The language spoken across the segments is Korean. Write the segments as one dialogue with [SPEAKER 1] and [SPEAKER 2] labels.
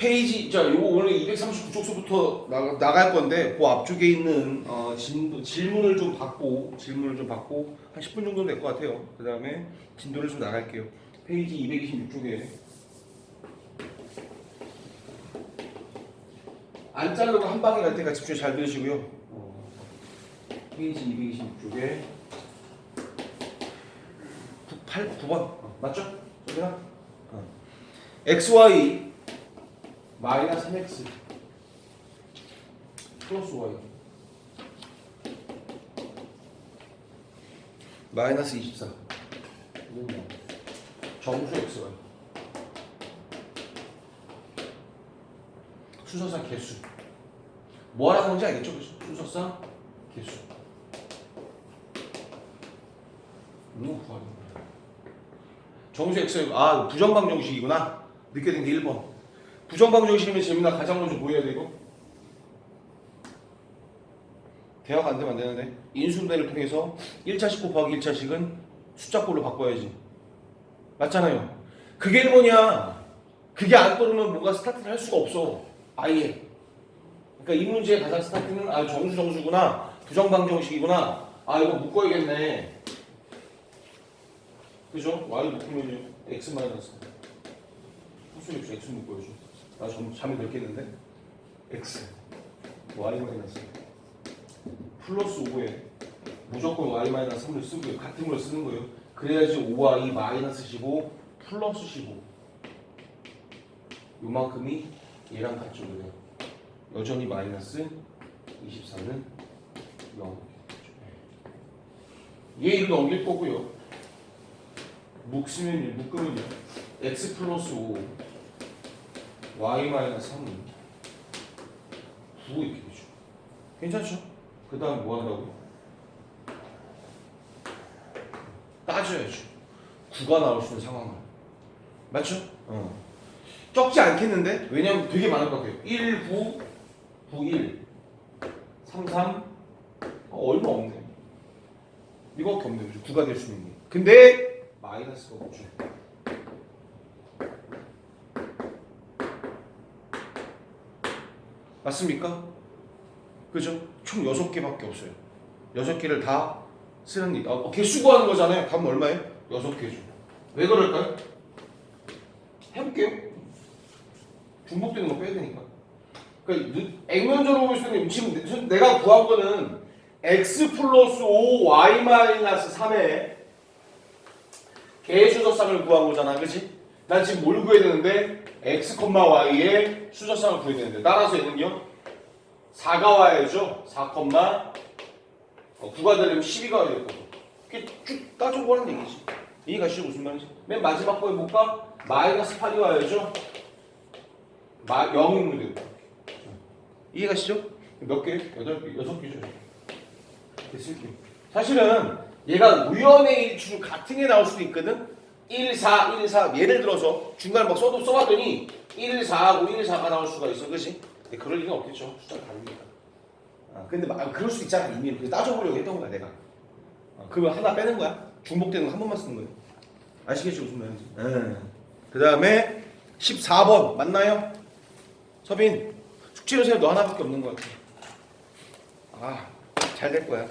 [SPEAKER 1] 페이지, 자, 요거 오늘 239쪽서부터 나갈 건데, 그 앞쪽에 있는 질문을 좀 받고 한 10분 정도 될 것 같아요. 그 다음에 진도를 좀 나갈게요. 페이지 226쪽에 안 자르고 한 방에 갈 때까지 집중 잘 들으시고요. 페이지 226쪽에 9번 맞죠? 소리나? XY 마이너스 3x 플러스 y 마이너스 24 정수 xy 수소상 개수 뭐 하라는 건지 알겠죠? 수소상 개수 너무 구하는 거야. 정수 xy 부정방정식이구나. 늦게 된 게 1번. 부정방정식이면 재민아 가장 먼저 뭐 해야 되고? 대화가 안 되면 안 되는데 인수분해를 통해서 1차식 곱하기 1차식은 숫자꼴로 바꿔야지. 맞잖아요. 그게 1번이야. 그게 안 떠오르면 뭔가 스타트를 할 수가 없어. 아예. 그러니까 이 문제의 가장 스타트는 정수구나. 부정방정식이구나. 이거 묶어야겠네. 그죠? y 묶으면요. x 마이너스. 무슨 x 묶어야죠. 나 잠이 들겠는데? x y 마이너스 플러스 5에 무조건 y 마이너스 3을 쓰고요. 같은 걸 쓰는 거예요. 그래야지 5y 마이너스 15 플러스 15 요만큼이 얘랑 같죠. 그래요. 여전히 마이너스 24는 0. 얘 이로 넘길 거고요. 묶으면요. x 플러스 5 y 마이너스 3은 9 이렇게 되죠. 괜찮죠? 그 다음 뭐 한다고요? 따져야죠. 9가 나올 수 있는 상황을. 맞죠? 적지 않겠는데? 왜냐면 되게 많을 것 같아요. 1, 9, 9, 1, 3, 3 얼마 없네. 이거밖에 없네. 9가 될 수 있는 게. 근데 마이너스가 없죠. 맞습니까? 그죠? 총 6개밖에 없어요. 6개를 다 쓰는 일. 개수 구하는 거잖아요. 답은 얼마예요? 6개죠. 왜 그럴까요? 해볼게요. 중복되는 거 빼야 되니까. 그러니까 액면적으로 볼 수는 지금 내가 구한 거는 x 플러스 5 y 마이너스 3의 개수적상을 구한 거잖아. 그치? 난 지금 뭘 구해야 되는데 x, y의 수적상을 구해야 되는데 따라서 얘는요 4가 와야죠. 4, 9가 되려면 12가 와야 될 거고. 이게 쭉 따져보라는 얘기지. 이해가시죠? 무슨 말인지? 맨 마지막 거 해볼까? 마이너스 8이 와야죠. 0이 되고. 이해가시죠? 몇 개? 8개, 6개죠. 됐을게요. 사실은 얘가 우연의 일출 같은 게 나올 수도 있거든. 1, 4, 1, 4 예를 들어서 중간에 막 써봤더니 1, 4하고 1, 4가 나올 수가 있어. 그치? 근데 그럴 리는 없겠죠. 숫자가 다르니까. 근데 그럴 수 있잖아. 이미 그래서 따져보려고 했던 거야 내가. 그러면 하나 빼는 거야. 중복되는 거 한 번만 쓰는 거예요. 아시겠죠? 무슨 말인지. 그 다음에 14번 맞나요? 서빈 숙제 요새 너 하나밖에 없는 거 같아. 잘 될 거야.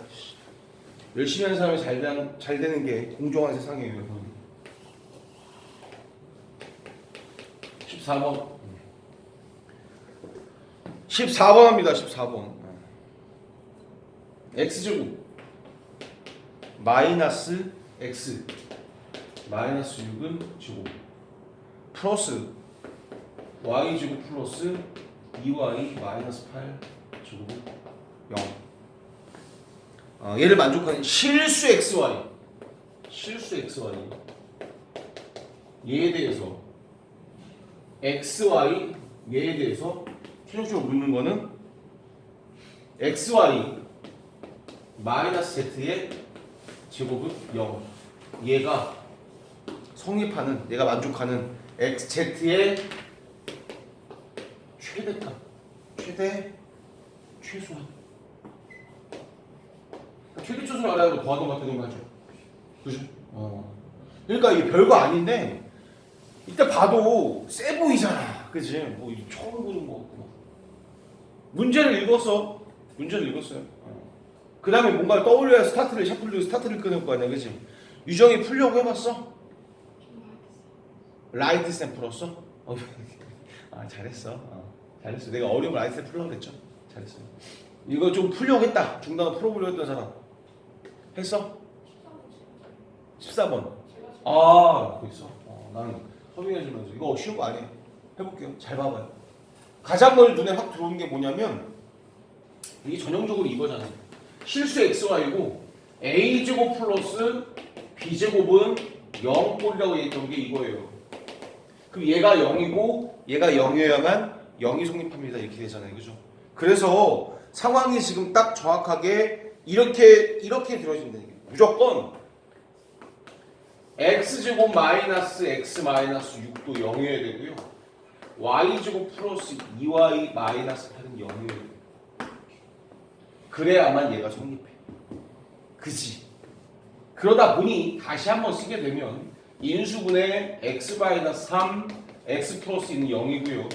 [SPEAKER 1] 열심히 하는 사람이 잘 되는 게 공정한 세상이에요. 여러분. 14번 14번 합니다. 14번 x제곱 마이너스 x 마이너스 6은 제곱 플러스 y제곱 플러스 2y 마이너스 8 제곱은 0. 얘를 만족하는 실수 xy 얘에 대해서 xy 얘에 대해서 최종적으로 묻는 거는 xy 마이너스 z의 제곱은 0. 얘가 성립하는 얘가 만족하는 xz의 최대값 최소한 최대초수를 알아야 더하던 것 같은 거 하죠. 그죠? 그러니까 이게 별거 아닌데 이때 봐도 세 보이잖아. 그지? 뭐 처음 보는 거 같구만. 문제를 읽었어. 문제를 읽었어요. 그 다음에 뭔가를 떠올려야 스타트를 샤플로 스타트를 끊을 거 아니야, 그지? 유정이 풀려고 해봤어? 라이트 쌤 풀었어? 아 잘했어. 잘했어. 내가 어려운 라이트 쌤 풀려고 그랬죠. 잘했어. 이거 좀 풀려고 했다. 중단어 풀어보려고 했던 사람 했어? 14번. 아, 그거 있어. 나는 서빙해주면서 이거 쉬운 거 아니에요. 해볼게요. 잘 봐봐요. 가장 먼저 눈에 확 들어오는 게 뭐냐면 이게 전형적으로 이거잖아요. 실수 xy고 a제곱 플러스 b제곱은 0꼴이라고 얘기했던 게 이거예요. 그럼 얘가 0이고 얘가 0이어야만 0이 성립합니다. 이렇게 되잖아요. 그죠? 그래서 상황이 지금 딱 정확하게 이렇게 들어진다는 얘기예요. 무조건 x제곱 마이너스 x 마이너스 6도 0이어야 되고요. y제곱 플러스 2y 마이너스 8은 0이어야 돼요. 그래야만 얘가 성립해. 그지? 그러다 보니 다시 한번 쓰게 되면 인수분해 x 마이너스 3 x 플러스 2는 0이고요.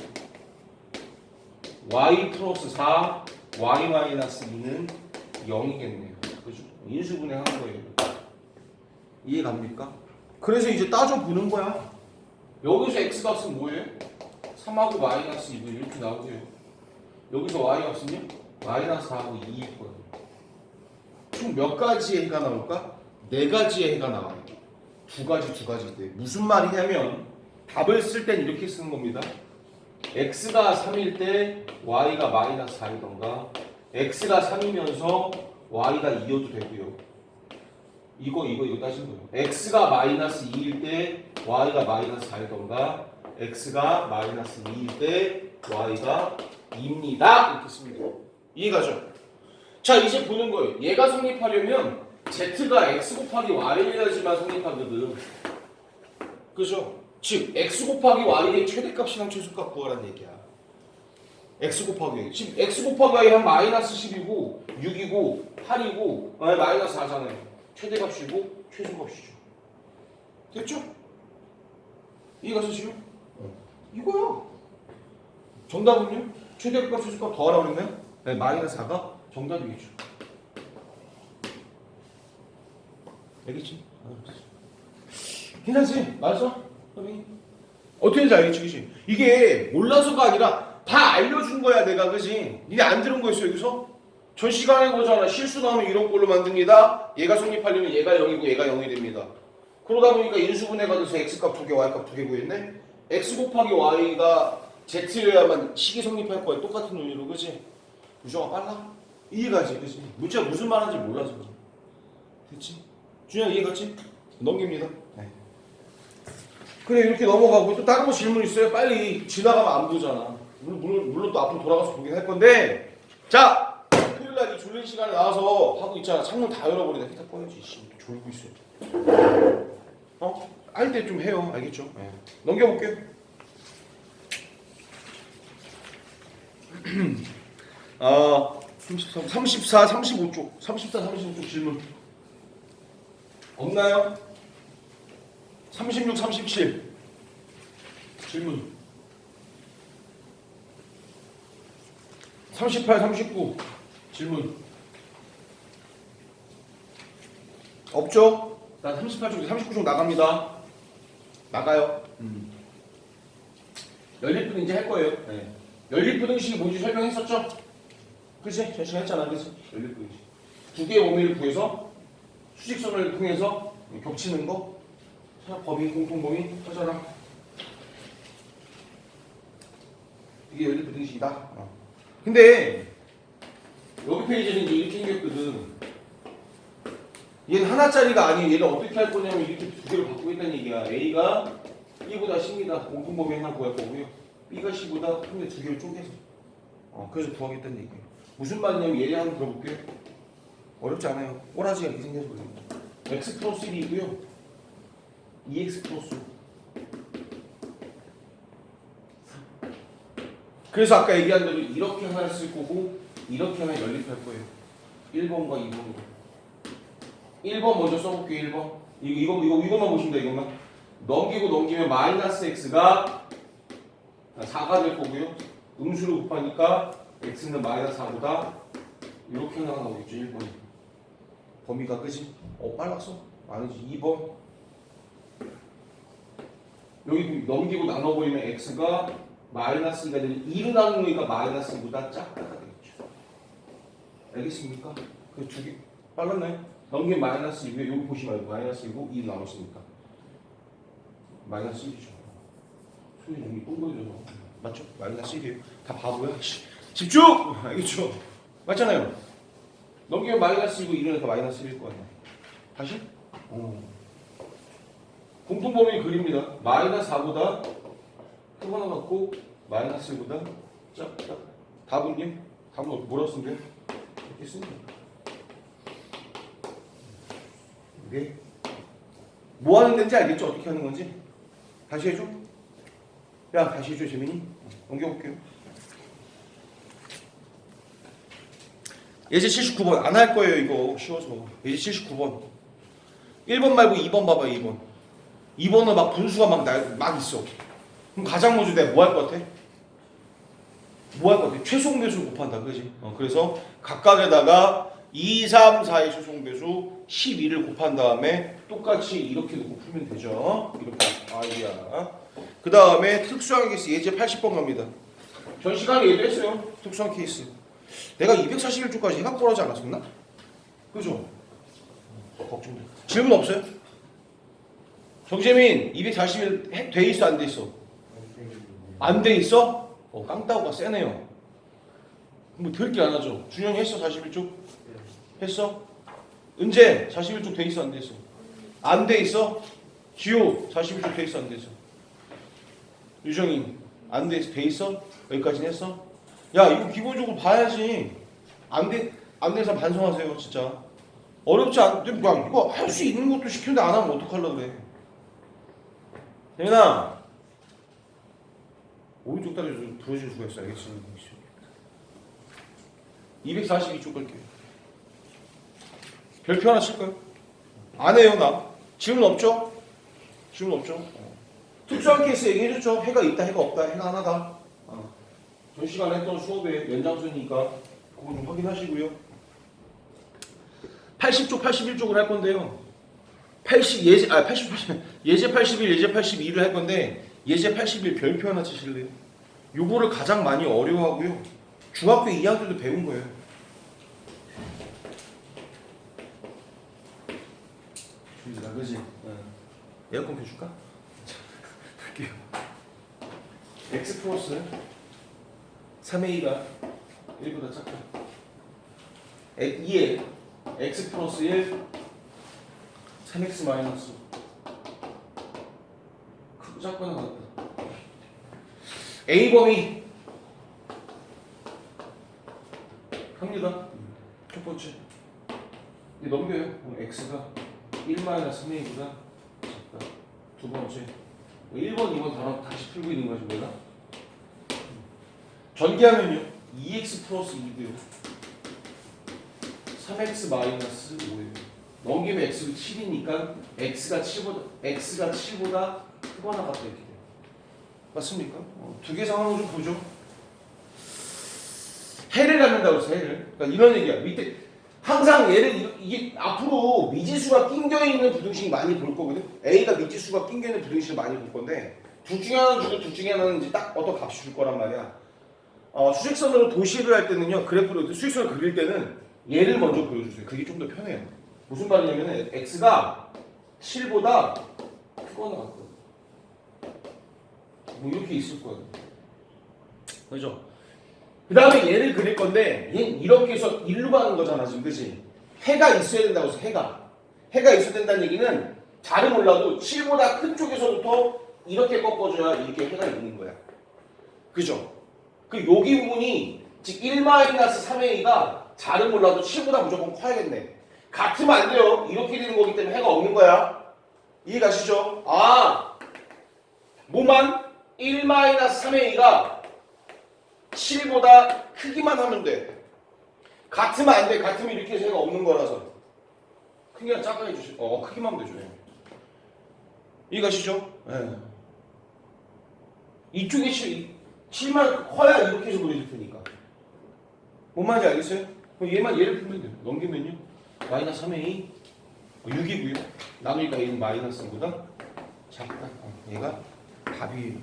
[SPEAKER 1] y 플러스 4 y 마이너스 2는 0이겠네요. 그죠? 인수분해 한 거예요. 이해 갑니까? 그래서 이제 따져보는 거야. 여기서 x 값은 뭐예요? 3하고 마이너스 2도 이렇게 나오고요. 여기서 y 값은요? 마이너스 4하고 2일 거예요. 총 몇 가지의 해가 나올까? 4가지의 해가 나와요. 두 가지 돼. 무슨 말이냐면 답을 쓸 땐 이렇게 쓰는 겁니다. x가 3일 때 y가 마이너스 4이던가 x가 3이면서 y가 2여도 되고요. 이거 따지는 거예요. x가 마이너스 2일 때 y가 마이너스 4이던가 x가 마이너스 2일 때 y가 2입니다. 이렇게 씁니다. 이해가죠? 자, 이제 보는 거예요. 얘가 성립하려면 z가 x 곱하기 y여야지만 성립하거든. 그죠? 즉 x 곱하기 y의 최대값이랑 최소값 구하라는 얘기야. x 곱하기 y. 지금 x 곱하기 y 한 마이너스 10이고 6이고 8이고 마이너스 4잖아요. 최대값이고 최소값이죠. 됐죠? 이해가시죠? 이거야. 정답은요? 최대값 최소값 더하라고 그랬나요? 네, 마이너스 4가 정답이겠죠. 알겠지? 괜찮지? 맞아? 어떻게 되는지 알겠지? 그치? 이게 몰라서가 아니라 다 알려준 거야 내가. 그치? 니네 안 들은 거였어 여기서? 전 시간에 거잖아. 실수 나오면 이런 꼴로 만듭니다. 얘가 성립하려면 얘가 0이고 얘가 0이 됩니다. 그러다 보니까 인수분해가 돼서 x값 2개 y값 2개 구했네. x 곱하기 y가 z여야만 식이 성립할 거야. 똑같은 논리로. 그치? 유정아 빨라? 이해가지? 그치? 문제가 무슨 말하는지 몰라서 그래. 됐지? 준영 이해갔지? 넘깁니다. 네. 그래 이렇게 넘어가고 또 다른 거 질문 있어요? 빨리 지나가면 안 보잖아. 물론 또 앞으로 돌아가서 보긴 할 건데. 자, 토요일날 이 졸린 시간에 나와서 하고 있잖아. 창문 다 열어버리네. 히터 꺼야지. 졸고 있어. 할 때 좀 해요. 알겠죠? 네. 넘겨볼게요. 34, 35쪽. 34, 35쪽 질문. 없나요? 36, 37 질문. 38, 39 질문. 없죠? 나 38쪽, 39쪽 나갑니다. 나가요. 연립분 이제 할 거예요. 네. 연립분 형식이 뭔지 설명했었죠? 그치? 전 시간 했잖아. 그치? 연립분 형식. 두 개의 범위를 구해서 수직선을 통해서 겹치는 거. 범위, 공통범위 하잖아. 이게 연립분 형식이다. 근데 여기 페이지는 이제 이렇게 생겼거든. 얘는 하나짜리가 아니에요. 얘는 어떻게 할 거냐면 이렇게 두 개를 바꾸고 있다는 얘기야. A가 B보다 C입니다. 공통범위 하나 구할 거고요. B가 C보다 근데 두 개를 쪼개서. 그래서 구하겠다는 얘기예요. 무슨 말이냐면 예를 한번 들어볼게요. 어렵지 않아요. 꼬라지가 이렇게 생겨서 그립니다. X 플러스 1이고요. 2X 플러스. 그래서 아까 얘기한 대로 이렇게 하나를 쓸 거고 이렇게 하나 연립할 거예요. 1번과 2번으로. 1번 먼저 써볼게요. 1번. 이것만 보신다. 이것만. 넘기면 마이너스 x가 4가 될 거고요. 음수를 곱하니까 x는 마이너스 4보다 이렇게 나오겠죠. 1번이. 범위가 그지? 빨랐어? 아니지. 2번. 여기 넘기고 나눠버리면 x가 마이너스 2가 되는 2로 나누는 거니까 마이너스 2보다 작다가 되겠죠. 알겠습니까? 그 두 개 빨랐나요? 넘기면 마이너스 2고요. 여기 보시면 마이너스 2고 2 나오시니까 마이너스 1이죠. 손이 여기 똥거리죠. 맞죠? 마이너스 1이에요. 다 바보야. 집중! 알겠죠? 맞잖아요. 넘기면 마이너스 2고 2로니까 마이너스 1일 거 아니야. 다시? 공통범위 그립니다. 마이너스 4보다 크거나 같고 마이너스 1보다 작다. 답은요? 답은 뭐라고 쓰면 돼요? 이렇게 쓰면 돼요. 이게 뭐 하는 데인지 알겠죠? 어떻게 하는 건지? 다시 해줘? 야 다시 해줘 재민이. 넘겨볼게요. 예제 79번 안 할 거예요 이거 쉬워서. 예제 79번 1번 말고 2번 봐봐. 2번은 막 분수가 막 있어. 그럼 가장 먼저 내가 뭐 할 것 같아? 뭐 할 것 같아? 최소공배수를 곱한다 그지? 그래서 각각에다가 2, 3, 4의 최소공배수 12를 곱한 다음에 똑같이 이렇게 놓고 풀면 되죠. 이렇게 아이디야. 그 다음에 특수한 케이스 예제 80번 갑니다. 전 시간에 얘기했어요. 특수한 케이스. 내가 241조까지 해갖고 하지 않았었나? 그죠? 걱정돼. 질문 없어요? 정재민 241 돼 있어 안 돼 있어? 안 돼 있어? 깡따오가 세네요. 뭐 들게 안 하죠. 준영이 했어 41쪽? 했어? 은재 41쪽 돼 있어 안 돼 있어? 안 돼 있어? 지호 41쪽 돼 있어 안 돼 있어? 유정이 안 돼 있어? 여기까지는 했어? 야 이거 기본적으로 봐야지. 안 돼서 반성하세요 진짜. 어렵지 않은데 그냥 이거 할 수 있는 것도 시키는데 안 하면 어떡하려고 그래. 대민아 오른쪽 다리 좀 부러질 수가 있어. 알겠지? 242쪽 갈게요. 별표 하나 칠까요? 안 해요 나. 질문 없죠? 질문 없죠? 특수한 케이스 얘기해줬죠? 해가 있다 해가 없다 해가 하나다. 전 시간에 했던 수업의 연장선이니까 그거 좀 확인하시고요. 80쪽 81쪽을 할 건데요. 예제 81 예제 82를 할 건데 예제 81 별표 하나 치실래요? 요거를 가장 많이 어려워하고요. 중학교 2학년 때도 배운 거예요. 준이다 그지? 에어컨 켜줄까? 볼게요. x 플러스 3a가 1보다 작다. 2에 x 플러스 1 3x 마이너스 크고 작거나 같다. A 범위 합니다. 첫 번째 이제 넘겨요. x가 1 마이너스 3a보다 작다. 두 번째 1번, 2번 단어 다시 풀고 있는 거죠 내가. 전개하면요 2x 플러스 2고요 3x 마이너스 5예요. 넘기면 x가 7이니까 x가 7보다 크거나 같다 이렇게 돼요. 맞습니까? 두 개 상황을 좀 보죠. 해를 갖는다고 해서 해를. 그러니까 이런 얘기야. 밑에 항상 얘를 이게 앞으로 미지수가 낑겨 있는 부등식 많이 볼 거거든. a가 미지수가 낑겨 있는 부등식을 많이 볼 건데 둘 중에 하나는 주고 둘 중에 하나는 이제 딱 어떤 값이 줄 거란 말이야. 수직선으로 도시를 할 때는요. 그래프로 수직선을 그릴 때는 얘를 먼저 보여주세요. 그게 좀 더 편해요. 무슨 말이냐면 x가 7보다 크거나 같거든. 뭐 이렇게 있을 거예요. 그죠? 그 다음에 얘를 그릴 건데 얘는 이렇게 해서 일로 가는 거잖아 지금 그치? 해가 있어야 된다고 해서 해가 있어야 된다는 얘기는 잘은 몰라도 7보다 큰 쪽에서부터 이렇게 꺾어줘야 이렇게 해가 있는 거야. 그죠? 그 여기 부분이 즉 1-3a가 잘은 몰라도 7보다 무조건 커야겠네. 같으면 안 돼요. 이렇게 되는 거기 때문에 해가 없는 거야. 이해 가시죠? 뭐만 1-3a가 7보다 크기만 하면 돼. 같으면 안 돼. 같으면 이렇게 해서 해가 없는 거라서. 크기가 작아 해주시고. 크기만 하면 되죠. 이해 가시죠? 네. 이쪽에 7만 커야 이렇게 해서 보내줄 테니까. 뭔 말인지 알겠어요? 그럼 얘를 풀면 돼요. 넘기면요. 마이너스 3의 2 6이고요. 나누니까 얘는 마이너스 2보다 작다. 얘가 답이에요.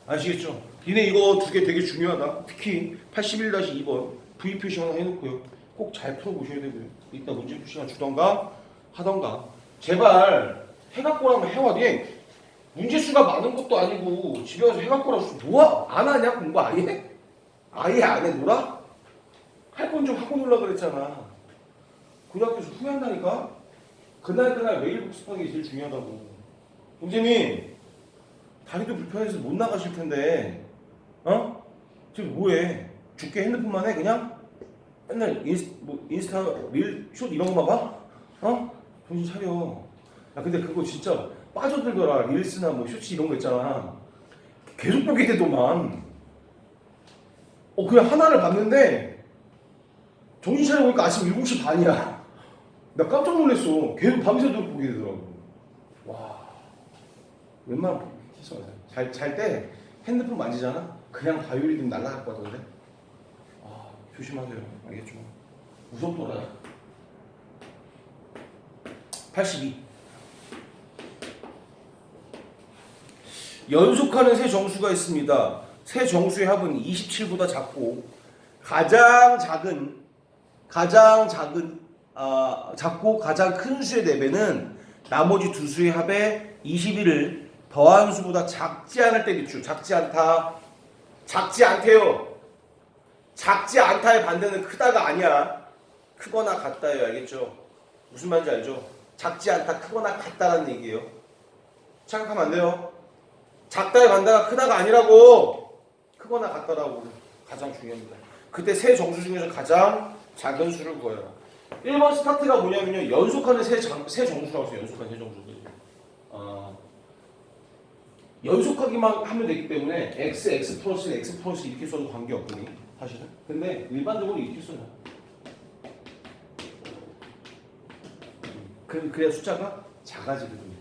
[SPEAKER 1] 아시겠죠? 니네 이거 두 개 되게 중요하다. 특히 81-2번 V 표시 하나 해놓고요. 꼭 잘 풀어보셔야 되고요. 이따 문제 표시나 주던가 하던가. 제발 해갖고 하면 해와. 얘 문제 수가 많은 것도 아니고 집에 와서 해갖고 라고 뭐야? 안 하냐? 공부 아예? 아예 안 해 놀아? 할 건 좀 하고 놀라 그랬잖아. 고등학교에서 후회한다니까? 그날 매일 복습하는 게 제일 중요하다고. 동재민 다리도 불편해서 못 나가실 텐데 지금 뭐해? 죽게 핸드폰만 해 그냥? 맨날 인스타 릴숏 이런 거만 봐? 정신 차려. 야 근데 그거 진짜 빠져들더라. 릴스나 쇼츠 이런 거 있잖아. 계속 보게 되더만. 그냥 하나를 봤는데 정신 차려보니까 아침 7시 반이야. 나 깜짝 놀랐어. 계속 밤새도록 보게 되더라고. 와. 웬만하면 잘 때 핸드폰 만지잖아? 그냥 바이오리듬 날아갈 것 같던데? 조심하세요. 알겠죠? 무섭더라. 82. 연속하는 세 정수가 있습니다. 세 정수의 합은 27보다 작고 작고 가장 큰 수의 4배는 나머지 두 수의 합의 21을 더한 수보다 작지 않을 때 비추. 작지 않다. 작지 않대요. 작지 않다의 반대는 크다가 아니야. 크거나 같다예요. 알겠죠? 무슨 말인지 알죠? 작지 않다, 크거나 같다라는 얘기예요. 착각하면 안 돼요. 작다의 반대가 크다가 아니라고. 크거나 같다라고. 가장 중요합니다. 그때 세 정수 중에서 가장 작은 수를 구해라. 1번 스타트가 뭐냐면요. 연속하는 세 정수라고 해서 연속하는 세 정수. 연속하기만 하면 되기 때문에 x 플러스 이렇게 써도 관계없거든요. 사실은. 근데 일반적으로 이렇게 써요. 그래야 숫자가 작아지거든요.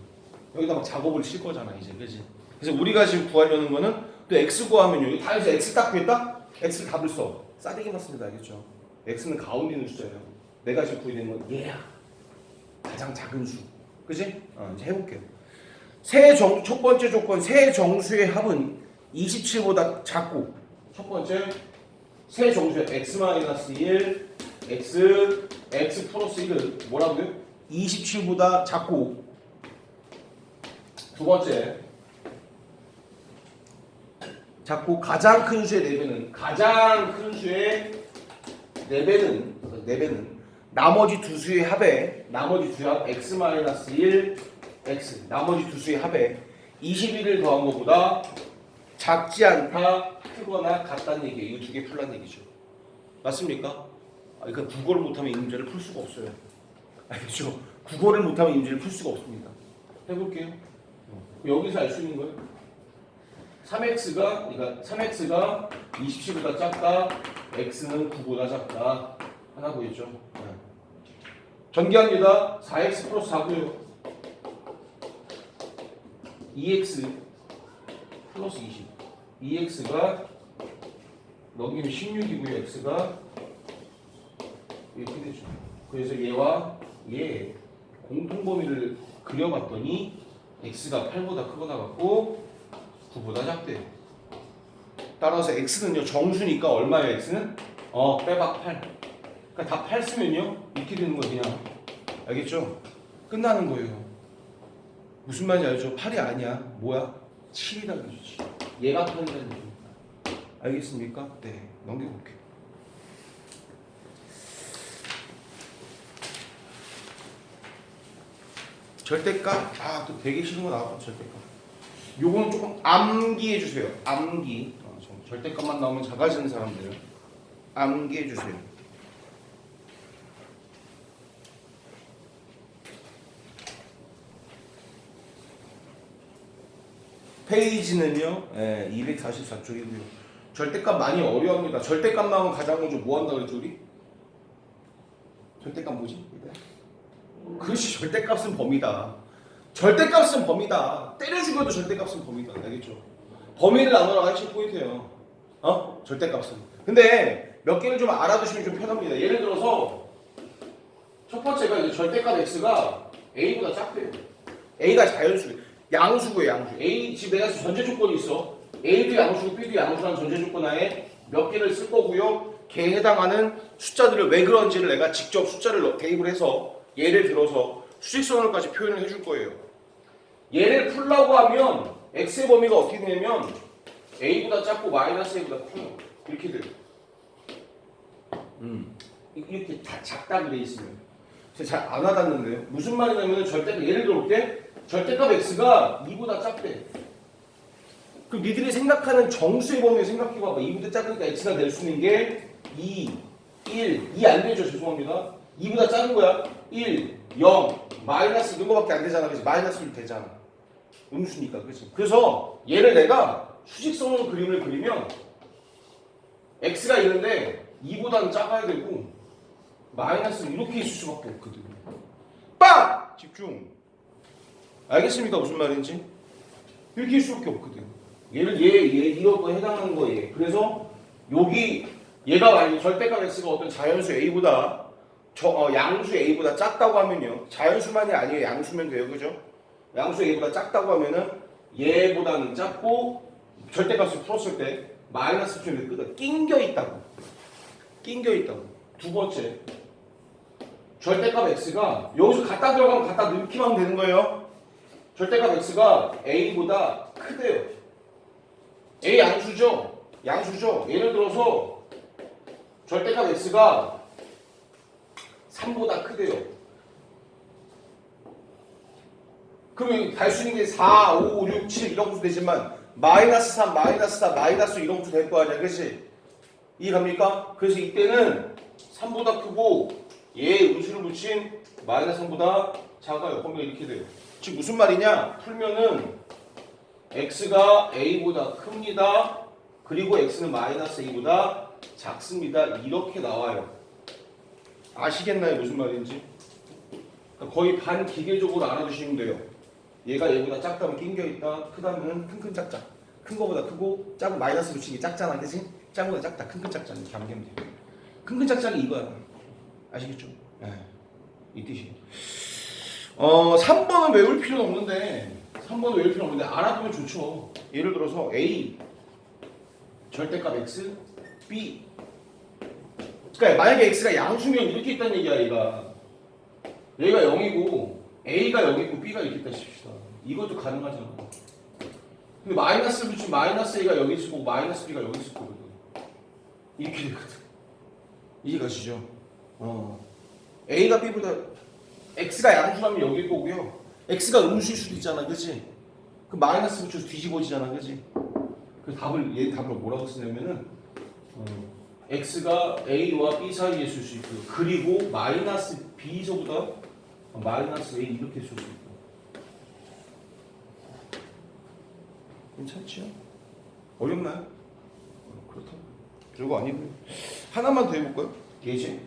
[SPEAKER 1] 여기다 막 작업을 칠 거잖아 이제. 그지? 그래서 우리가 지금 구하려는 거는 또 x 구하면요. 다 해서 x 딱 구했다? x를 답을 써. 싸대기 맞습니다. 알겠죠? x는 가운데 있는 숫자예요. 내가 지금 구해야 되는 건 얘야. 가장 작은 수. 그지? 이제 해볼게요. 첫 번째 조건, 세 정수의 합은 27보다 작고, 첫 번째, 세 정수의 x-1, x 플러스 1은 뭐라고요? 27보다 작고, 두 번째, 작고 가장 큰 수의 4배는 나머지 두 수의 합에 x-1 x 나머지 두 수의 합에 21을 더한 것보다 작지 않다, 크거나 같다는 얘기예요. 이 두 개 풀란 얘기죠. 맞습니까? 그러니까 국어를 못하면 이 문제를 풀 수가 없어요. 알겠죠? 국어를 못하면 이 문제를 풀 수가 없습니다. 해볼게요. 여기서 알 수 있는 거예요. 3x가 27보다 작다, x는 9보다 작다. 하나 보이죠? 전개합니다. 4x 플러스 4고요. 2x 플러스 20. 2x가 넘기면 16이고요. x가 이렇게 되죠. 그래서 얘와 얘 공통범위를 그려봤더니 x가 8보다 크거나 같고 9보다 작대요. 따라서 x는요 정수니까 얼마예요? x는? 빼박 8. 그러니까 다 8 쓰면요 이렇게 되는 거예요. 그냥. 알겠죠? 끝나는 거예요. 무슨 말인지 알죠? 8이 아니야. 뭐야? 7이라는 거지. 얘가 8이라는 거죠. 알겠습니까? 네. 넘겨볼게요. 절대값. 또 되게 싫은 거 나왔다. 절대값. 요거는 조금 암기해 주세요. 암기. 절대값만 나오면 작아지는 사람들. 암기해 주세요. 페이지는요 244쪽이고요. 절대값 많이 어려웁니다. 절대값 나오면 가장 먼저 뭐 한다 그랬죠 우리? 절대값 뭐지? 그렇지. 절대값은 범위다. 절대값은 범위다. 때려 죽여도 절대값은 범위다. 알겠죠? 범위를 나누라가 핵심 포인트예요. 절대값은. 근데 몇 개를 좀 알아두시면 좀 편합니다. 예를 들어서 첫 번째가 이제 절대값 x가 a보다 작대요. a가 자연수, 양수고요, 양수. a 지금 내가 전제 조건이 있어. a도 양수고 b도 양수라는 전제 조건 하에 몇 개를 쓸 거고요. 걔에 해당하는 숫자들을 왜 그런지를 내가 직접 숫자를 대입을 해서 예를 들어서 수직선언까지 표현을 해줄 거예요. 얘를 풀라고 하면 x의 범위가 어떻게 되냐면 a보다 작고 마이너스 a보다 커요. 이렇게 돼요. 이렇게 다 작다고 돼 있으면 제가 잘 안 와닿는데요. 무슨 말이냐면 절대값 예를 들어볼게. 절대값 x가 2보다 작대. 그럼 니들이 생각하는 정수의 범위 생각해봐봐. 2보다 작으니까 x가 될 수 있는 게 2, 1, 2 안 되죠. 죄송합니다. 2보다 작은 거야. 1, 0, 마이너스 이런 거밖에 안 되잖아. 그래서 마이너스 1 되잖아. 음수니까. 그치? 그래서 얘를 내가 수직선으로 그림을 그리면 x가 있는데 2보다는 작아야 되고 마이너스는 이렇게 있을 수밖에 없거든. 빵! 집중. 알겠습니까? 무슨 말인지? 이렇게 있을 수밖에 없거든. 얘를 얘 이런 거 해당하는 거예요. 그래서 여기 얘가 만약에 절대값 x가 어떤 자연수 a보다 양수 a보다 작다고 하면요. 자연수만이 아니에요. 양수면 돼요. 그죠? 양수 a보다 작다고 하면은 얘보다는 작고 절대값을 풀었을 때 마이너스 표현을 끄다 낑겨 있다고. 낑겨 있다고. 두 번째. 절대값 x가 여기서 갖다 들어가면 갖다 넣기만 하면 되는 거예요. 절대값 x가 a보다 크대요. a 양수죠. 양수죠. 예를 들어서 절대값 x가 3보다 크대요. 그러면 갈 수 있는 게 4, 5, 6, 7 이런 것도 되지만 마이너스 3, 마이너스 4, 마이너스 이런 것도 될 거 아니야. 그렇지? 이해갑니까? 그래서 이때는 3보다 크고 얘 음수를 붙인 마이너스 3보다 작아요. 범위가 이렇게 돼요. 즉 무슨 말이냐? 풀면은 x가 a보다 큽니다. 그리고 x는 마이너스 a보다 작습니다. 이렇게 나와요. 아시겠나요? 무슨 말인지? 그러니까 거의 반기계적으로 알아두시면 돼요. 얘가 얘보다 작다면 낑겨있다, 크다면 큰큰 작자. 큰 거보다 크고 작은 마이너스 붙이는 게 작잖아. 그치? 작은 거보다 작다, 큰큰 작자. 이렇게 하면 돼요. 큰큰 작자는 이거야. 아시겠죠? 이 뜻이에요. 3번은 외울 필요는 없는데 3번은 외울 필요는 없는데 알아두면 좋죠. 예를 들어서 A 절대값 X, B 그러니까 만약에 X가 양수면 이렇게 있다는 얘기야. 얘가 0이고 A가 0이고 B가 이렇게 있다 칩시다. 이것도 가능하잖아. 근데 마이너스를 붙이면 마이너스 A가 여기 있을 거고 마이너스 B가 여기 있을 거거든. 이렇게 되거든. 이해가시죠? A가 B보다 X가 양수라면 여기일 거고요. X가 음수일 수도 있잖아. 그치? 그 마이너스 붙여서 뒤집어지잖아. 그치? 그 얘 답을 뭐라고 쓰냐면은 X가 A와 B 사이에 있을 수 있고 그리고 마이너스 B서보다 마이너스 A 이렇게 쓸 수 있고 괜찮지요? 어렵나요? 그렇다고 별거 아니고요. 하나만 더 해볼까요? 예제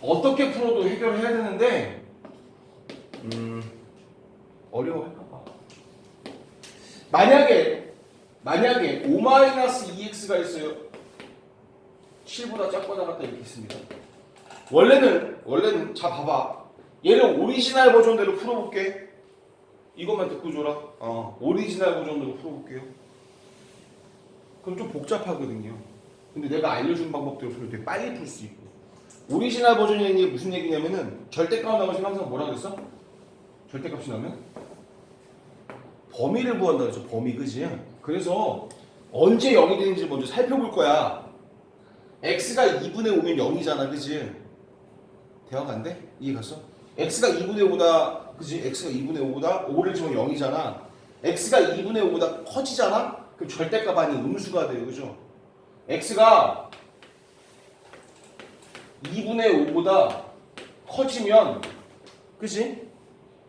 [SPEAKER 1] 어떻게 풀어도 해결해야 되는데 어려워할까봐. 만약에 5-2x가 있어요. 7보다 작거나 같다 이렇게 있습니다. 원래는 자 봐봐. 얘를 오리지널 버전대로 풀어볼게. 이것만 듣고 줘라. 오리지널 버전대로 풀어볼게요. 그럼 좀 복잡하거든요. 근데 내가 알려준 방법대로 풀면 되게 빨리 풀 수 있고. 오리지널 버전이라는 게 무슨 얘기냐면은 절대값 나오면 항상 뭐라 그랬어? 절대값이 나오면 범위를 구한다 그랬죠. 범위. 그지? 그래서 언제 0이 되는지 먼저 살펴볼 거야. x가 2분의 5면 0이잖아. 그지? 대화가 안 돼? 이해 갔어? x가 2분의 5보다 그지? x가 2분의 5보다 5를 치면 0이잖아. x가 2분의 5보다 커지잖아? 그럼 절대값 아닌 음수가 돼요. 그죠? x가 2분의 5보다 커지면 그지?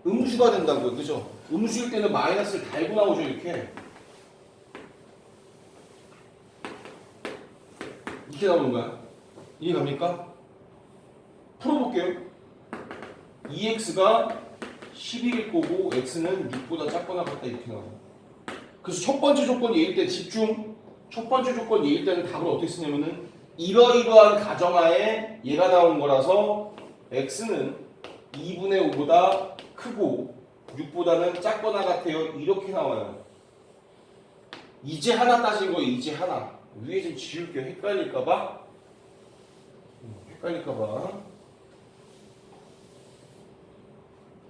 [SPEAKER 1] 음수가 된다고요. 그죠? 음수일 때는 마이너스를 달고 나오죠. 이렇게 나오는 거야. 이해갑니까? 풀어볼게요. 2x가 12일 거고 x는 6보다 작거나 같다 이렇게 나와요. 그래서 첫 번째 조건이 얘일 때 집중. 첫 번째 조건 얘일 때는 답을 어떻게 쓰냐면은 이러이러한 가정하에 얘가 나온 거라서 x는 2분의 5보다 크고 6보다는 작거나 같아요. 이렇게 나와요. 이제 하나 따진 거예요. 이제 하나. 위에 좀 지울게요. 헷갈릴까봐.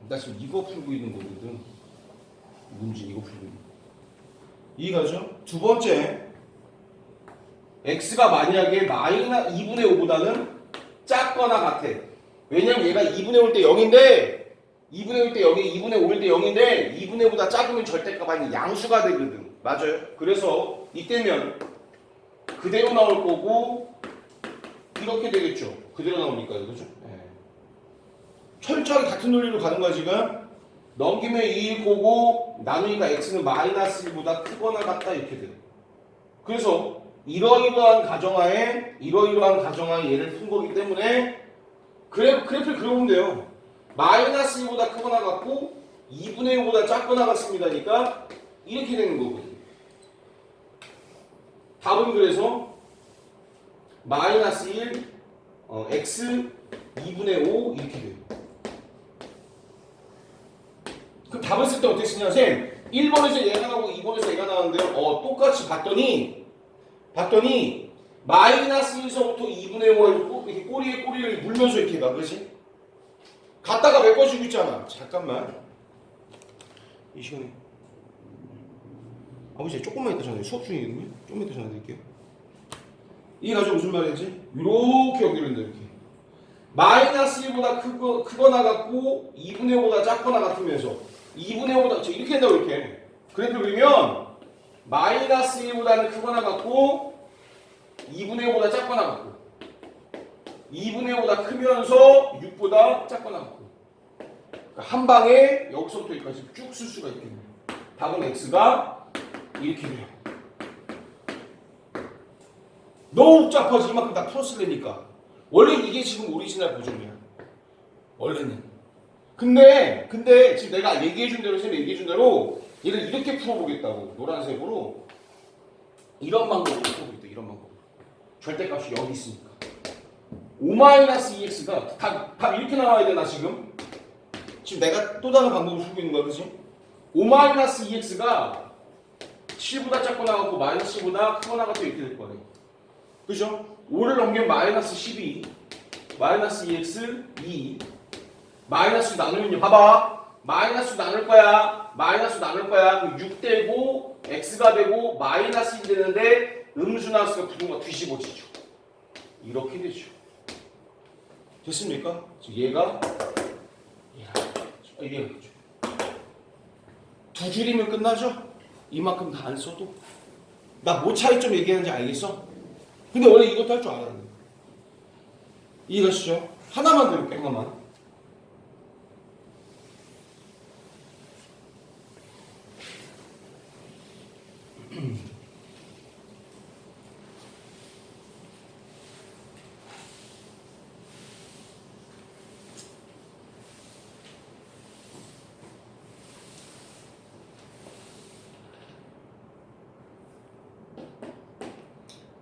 [SPEAKER 1] 나 지금 이거 풀고 있는 거거든. 문제 이거 풀고 있는 거. 이해가죠? 두 번째, x가 만약에 마이너스 2분의 5보다는 작거나 같아. 왜냐면 얘가 2분의 5일 때 0인데 2분의 5일 때 0이 2분의 5일 때 0인데 2분의 5보다 작으면 절대값 아닌 양수가 되거든. 맞아요. 그래서 이때면 그대로 나올 거고 이렇게 되겠죠. 그대로 나오니까요. 그죠? 네. 철저하게 같은 논리로 가는 거야 지금. 넘기면 2일 거고 나누니까 x는 마이너스 1보다 크거나 같다 이렇게 돼. 그래서 이러이러한 가정하에 얘를 푼 거기 때문에 그래프를 그려보면 돼요. 마이너스 1보다 크거나 같고 2분의 5보다 작거나 같습니다니까 이렇게 되는 거거든요. 답은 그래서 마이너스 1 x 2분의 5 이렇게 돼요. 그럼 답을 쓸 때 어떻게 쓰냐? 쌤 1번에서 얘가 나오고 2번에서 얘가 나왔는데요. 똑같이 봤더니 마이너스 1서부터 2분의 5가 이렇게 꼬리에 꼬리를 물면서 이렇게 가. 그렇지? 갖다가 메꿔주고 있잖아. 잠깐만. 이 시간에 아버지 조금만 이따 전화드릴게요. 수업 중이거든요. 조금만 이따 전화드릴게요. 이해가죠? 무슨 말인지? 이렇게 연결된다 이렇게. 마이너스 1보다 크거나 같고 2분의 5보다 작거나 같으면서 2분의 5보다 이렇게 된다고 이렇게. 그래프 그리면 마이너스 1보다는 크거나 같고 2분의 5보다 작거나 같고 2분의 5보다 크면서 6보다 작거나 같고 그러니까 한 방에 여기서부터 여기까지 쭉 쓸 수가 있겠네요. 답은 x가 이렇게 돼요. 너무 복잡하지. 이만큼 다 풀었으려니까. 원래 이게 지금 오리지널 버전이야. 원래는. 근데 지금 내가 얘기해준 대로 얘를 이렇게 풀어보겠다고. 노란색으로 이런 방법으로 풀어보겠다. 이런 방법으로. 절대값이 여기 있으니까 5-2x가 답 이렇게 나와야 되나 지금? 지금 내가 또 다른 방법을 쓰고 있는 거야. 그치? 5-2x가 7보다 작거나 같고 마이너스 7보다 크거나 같고 이렇게 될 거네. 그죠? 5를 넘기면 마이너스 12 마이너스 2x 2 마이너스 나누면요. 봐봐. 마이너스 나눌 거야. 그럼 6 되고 x가 되고 마이너스 1 되는데 음수 나왔으니까 부등호가 뒤집어지죠. 이렇게 되죠. 됐습니까? 얘가 이게 되죠. 두 줄이면 끝나죠? 이만큼 다 안 써도. 나 뭐 차이점 얘기하는지 알겠어? 근데 원래 이것도 할 줄 알았는데. 이해가시죠? 하나만 들을게요. 하나만.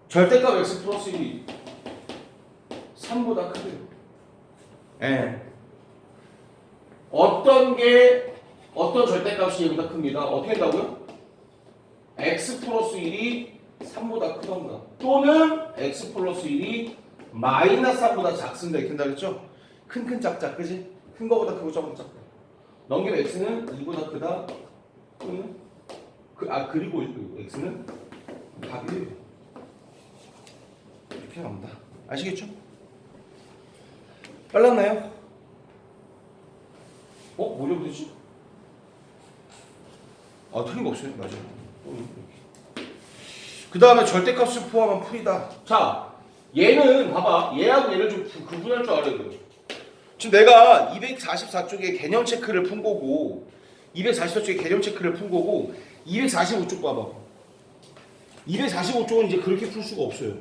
[SPEAKER 1] 절대값 x 플러스 1이 3보다 크대요. 예. 어떤 절대값이 얘보다 큽니다. 어떻게 된다고요? x 플러스 1이 3보다 크던가 또는 x 플러스 1이 마이너스 3보다 작습니다. 이렇게 된다 그랬죠? 큰 작작 그지? 큰 거보다 크고 작은 작다. 넘기면 x는 2보다 크다 또는 그리고 x는 답이에요. 이렇게 나옵니다. 아시겠죠? 빨랐나요? 뭐려고 되지? 틀린 거 없어요. 맞아요. 그 다음에 절대값을 포함한 풀이다. 자, 얘는 봐봐. 얘하고 얘를 좀 구분할 줄 알아야 돼요. 지금 내가 244쪽에 개념 체크를 푼 거고 244쪽에 개념 체크를 푼 거고 245쪽 봐봐. 245쪽은 이제 그렇게 풀 수가 없어요.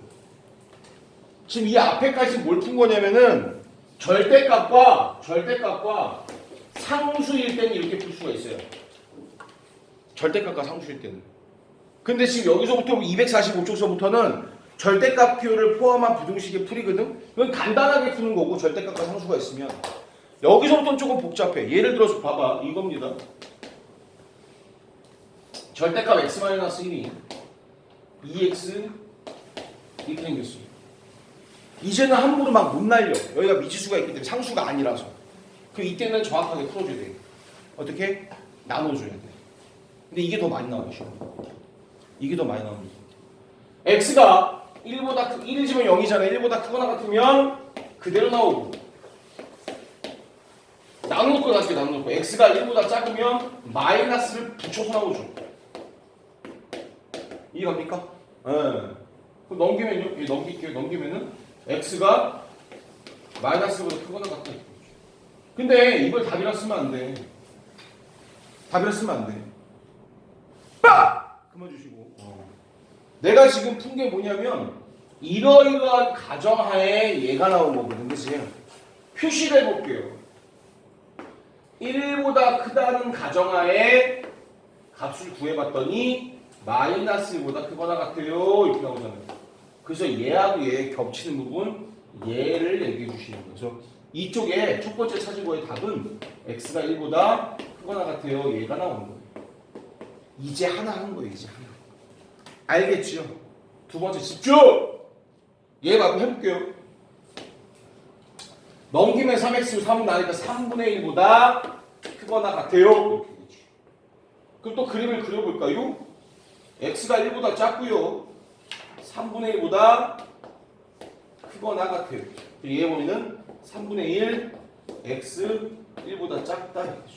[SPEAKER 1] 지금 이 앞에까지 뭘 푼 거냐면은 절대값과 상수일 때는 이렇게 풀 수가 있어요. 절대값과 상수일 때는. 근데 지금 여기서부터 245쪽서부터는 절대값표를 포함한 부등식의 풀이거든. 이건 간단하게 푸는 거고 절대값과 상수가 있으면 여기서부터는 조금 복잡해. 예를 들어서 봐봐 이겁니다. 절대값 x-1이 2x 이렇게 생겼어. 이제는 함부로 막 못 날려. 여기가 미지수가 있기 때문에 상수가 아니라서. 그 이때는 정확하게 풀어줘야 돼. 어떻게? 나눠줘야 돼. 근데 이게 더 많이 나오죠. 이게 더 많이 나옵니다. x가 1보다 1이지만 0이잖아. 1보다 크거나 같으면 그대로 나오고 나눠놓고 나중에 나눠놓고 x가 1보다 작으면 마이너스를 붙여서 나오죠. 이해갑니까? 예. 그럼 넘기면요? 넘길게요. 넘기면은 x가 마이너스보다 크거나 같다. 근데 이걸 답이라 쓰면 안 돼. 답이라 쓰면 안 돼. 빡! 그만 주시고. 내가 지금 푼 게 뭐냐면 이러이러한 가정하에 얘가 나온 거거든. 그치? 표시를 해볼게요. 1보다 크다는 가정하에 값을 구해봤더니 마이너스 1보다 크거나 같아요. 이렇게 나오잖아요. 그래서 얘하고 얘 겹치는 부분 얘를 얘기해 주시는 거죠. 이쪽에 첫 번째 찾은 거의 답은 x가 1보다 크거나 같아요. 얘가 나오는 거예요. 이제 하나 한 거예요. 이제 하나. 알겠죠? 두 번째 집중! 얘 갖고 해볼게요. 넘기면 3x 3은 나니까 3분의 1보다 크거나 같아요. 이렇게 되겠죠. 그럼 또 그림을 그려볼까요? x가 1보다 작고요. 3분의 1보다 크거나 같아요. 얘 보면은 3분의 1 x 1보다 작다 이거죠.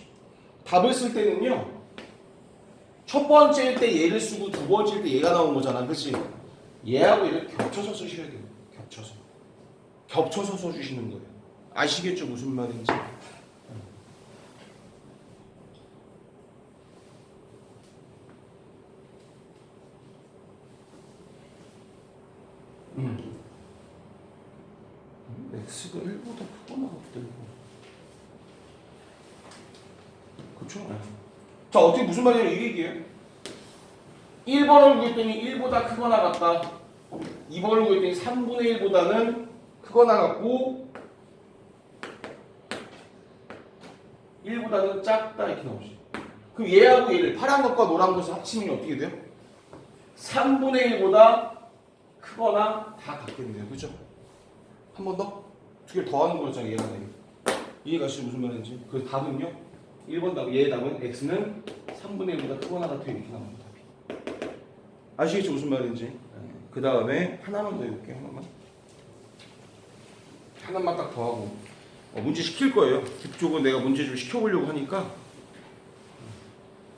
[SPEAKER 1] 답을 쓸 때는요. 첫 번째일 때 얘를 쓰고 두 번째일 때 얘가 나온 거잖아. 그치? 얘하고 얘를 겹쳐서 쓰셔야 돼요. 겹쳐서. 겹쳐서 써주시는 거예요. 아시겠죠? 무슨 말인지. x가 1보다 크거나 같대요. 그쵸? 자, 어떻게 무슨 말이냐면 이 얘기예요. 1번을 구했더니 1보다 크거나 같다. 2번을 구했더니 3분의 1보다는 크거나 같고 1보다는 작다 이렇게 나오죠. 그럼 얘하고 얘를 파란 것과 노란 것을 합치면 어떻게 돼요? 3분의 1보다 크거나 다 같겠네요. 그죠? 한 번 더? 두 개를 더하는 거잖아요. 얘가 이해가 지금 무슨 말인지. 그래서 답은요. 1번 답, 얘의 답은 x는 3분의 1보다 크거나 같아요. 이렇게 나옵니다. 아시겠죠? 무슨 말인지. 그 다음에 하나만 더 해볼게요. 하나만 딱 더 하고 문제 시킬 거예요. 뒤쪽은 내가 문제 좀 시켜보려고 하니까